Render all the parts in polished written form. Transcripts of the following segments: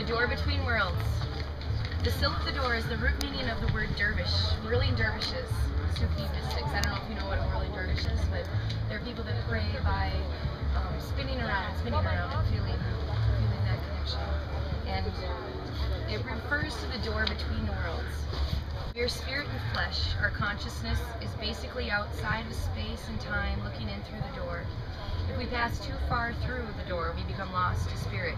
The door between worlds. The sill of the door is the root meaning of the word dervish. Whirling dervishes, Sufi mystics. I don't know if you know what a whirling dervish is, but there are people that pray by spinning around and feeling that connection. And it refers to the door between the worlds. We are spirit and flesh. Our consciousness is basically outside of space and time, looking in through the door. If we pass too far through the door, we become lost to spirit,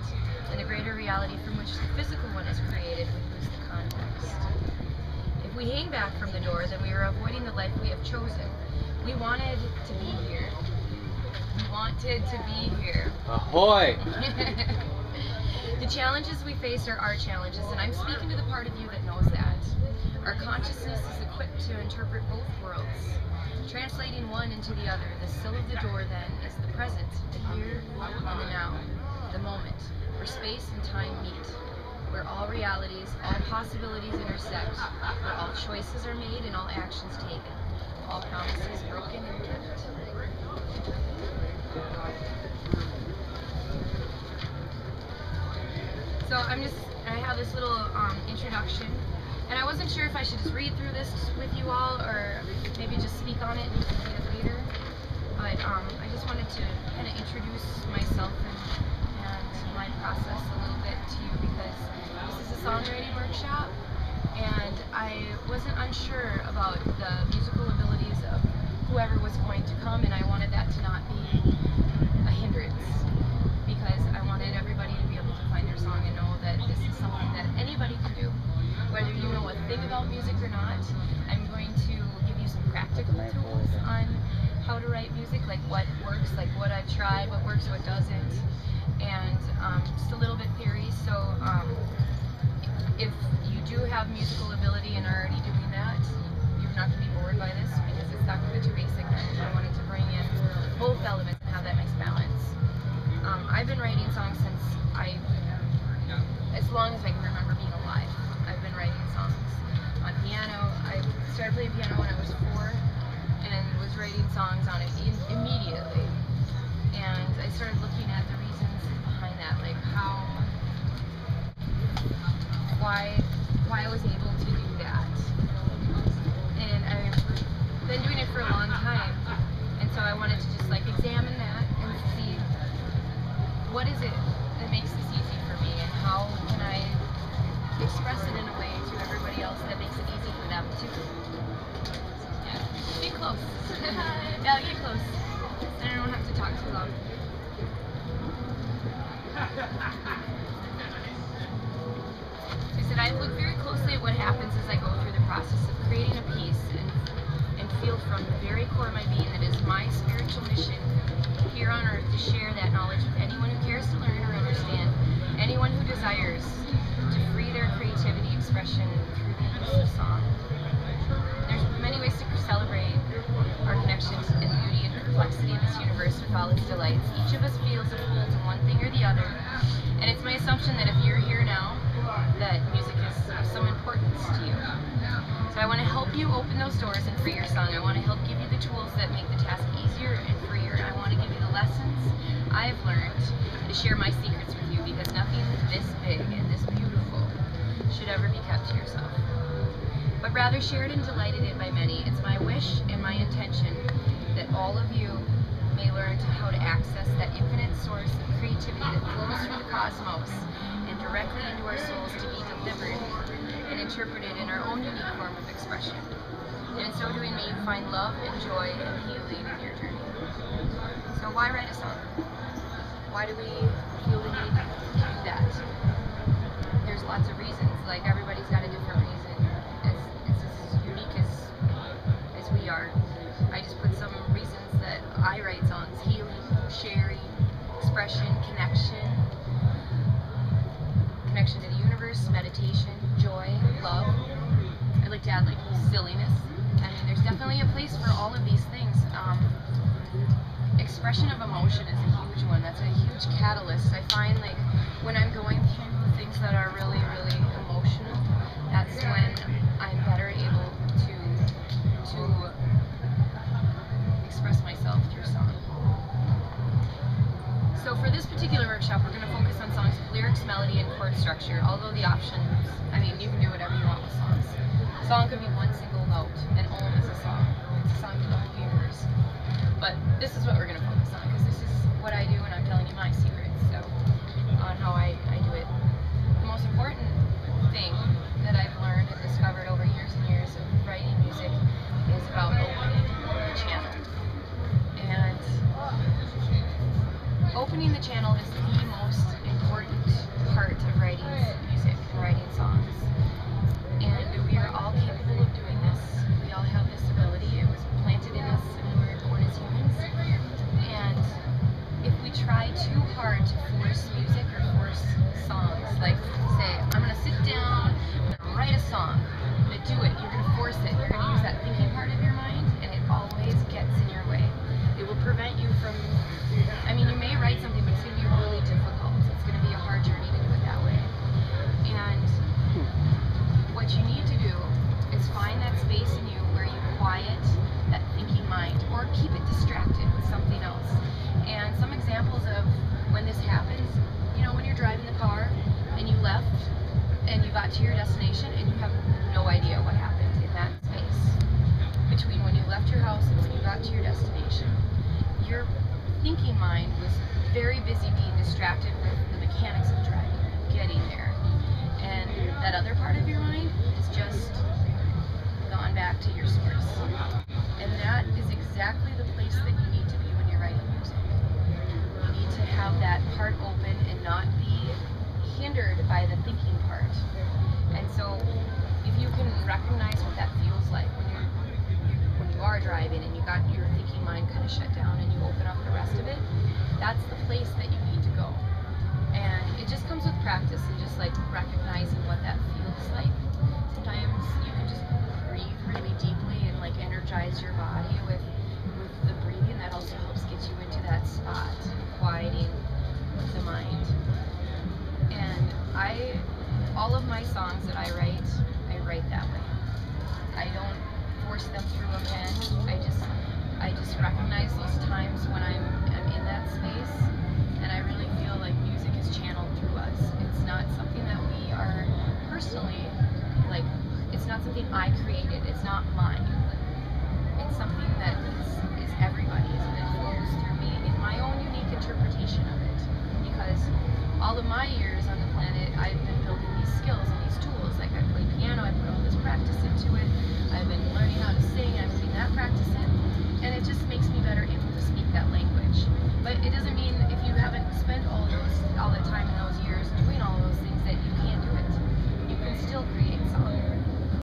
and the greater reality from which the physical one is created, we lose the context. If we hang back from the door, then we are avoiding the life we have chosen. We wanted to be here. We wanted to be here. Ahoy! The challenges we face are our challenges, and I'm speaking to the part of you that knows that. Our consciousness is equipped to interpret both worlds, translating one into the other. The sill of the door, then, is the present, the here and the now, the moment, where space and time meet, where all realities, all possibilities intersect, where all choices are made and all actions taken, all promises broken and kept. So I have this little introduction, and I wasn't sure if I should just read through this with you all, or maybe just speak on it and read it later. But I just wanted to kind of introduce myself and my process a little bit to you, because this is a songwriting workshop, and I wasn't unsure about the musical abilities of whoever was going to come, and I wanted that to not be a hindrance, because I wanted everybody to be able to find their song and know that this is something that anybody can do. Whether you know a thing about music or not, I'm going to give you some practical tools on how to write music, like what works, like what I've tried, what works, what doesn't, and just a little bit theory. So if you do have musical ability and are already doing that, you're not going to be bored by this, because it's not going to be too basic. I wanted to bring in both elements and have that nice balance. I've been writing songs since as long as I can remember being alive. I've been writing songs on piano. I started playing piano when I was 4 and was writing songs on it immediately. And I started looking at the reasons behind that, like why I was able to do that. And I've been doing it for a long time, and so I wanted to just like examine that and see what is it that makes this easy for me, and how can I express it in a way to everybody else that makes it easy for them too. Yeah, get close. Yeah, get close. Then I don't have to talk too long. I said I look very closely at what happens as I go through the process of creating a piece, and feel from the very core of my being that it is my spiritual mission here on earth to share that knowledge with anyone who cares to learn or understand, anyone who desires to free their creativity expression through the use of song. There's many ways to celebrate our connection to the beauty and complexity of this universe with all its delights. Each of us feels a pull to one thing or the other, and it's my assumption that if you're here now, that music is of some importance to you. So I want to help you open those doors and free your song. I want to help give you the tools that make the task easier and freer. I want to give you the lessons I've learned, and to share my secrets with you, because nothing this big and this beautiful should ever be kept to yourself, but rather shared and delighted in by many. It's my wish and my intention that all of you may learn how to access that infinite source of creativity that flows through the cosmos and directly into our souls, to be delivered and interpreted in our own unique form of expression. And in so doing, may you find love and joy and healing in your journey. So why write a song? Why do we feel the need to do that? There's lots of reasons. Like, everybody's got a different reason. It's as unique as we are. I just put some reasons that I write songs: healing, sharing, expression, connection to the universe, meditation, joy, love. I like to add like silliness. I mean, there's definitely a place for all of these things. Expression of emotion is a huge one. That's a huge catalyst. I find, like, when I'm going through things that are really, really emotional, that's when I'm better able to express myself through song. So for this particular workshop, we're going to focus on songs lyrics, melody, and chord structure. Although the options, I mean, you can do whatever you want with songs. A song could be one single note. An ohm is a song. It's a song to the whole universe. But this is what we're going to focus on, because this is what I do, and I'm telling you my secrets, so on how I do it. The most important thing that I've learned and discovered over years and years of writing music is about opening the channel. And opening the channel is the most important part of writing music and writing songs. And we are all capable of doing this. We all have this ability. It was planted in us when we were born as humans. And if we try too hard to force music or force songs, like say, I'm going to sit down, I'm going to write a song, I'm going to do it, you're going to force it, you're going to use that thinking part of your mind, and it always gets in your way. It will prevent you from, I mean, you may write something, but it's going to be really difficult. It's going to be a hard journey to do it that way. And what you need to do is find that space in you where you quiet that thinking mind, or keep it distracted with something else. And some examples of when this happens, you know, when you're driving the car and you left and you got to your destination and you have no idea what happened in that space between when you left your house and when you got to your destination. Your thinking mind was very busy being distracted with the mechanics of driving, getting there. And that other part of your mind is just gone back to your source. And that is exactly the place that you need to be when you're writing music. You need to have that part open and not be hindered by the thinking part. And so if you can recognize what that feels like when you are driving and you got your thinking mind kind of shut down and you open up the rest of it, that's the place that you need to go. And it just comes with practice and just like recognizing what that feels like. Sometimes you can just breathe really deeply and like energize your body with the breathing. That also helps get you into that spot, quieting the mind. And all of my songs that I write that way. I don't force them through a pen. I just recognize those times when I'm in that space, and I really feel like music is channeled through us. It's not something that we are personally, like, it's not something I created. It's not mine. It's something that is everybody's, and it flows through me in my own unique interpretation of it. Because all of my years on the planet, I've been building these skills and these tools. Like I play piano, I put all this practice into it. I've been learning how to sing, I'm putting that practice in, and it just makes me better able to speak that language. But it doesn't mean if you haven't spent all that time in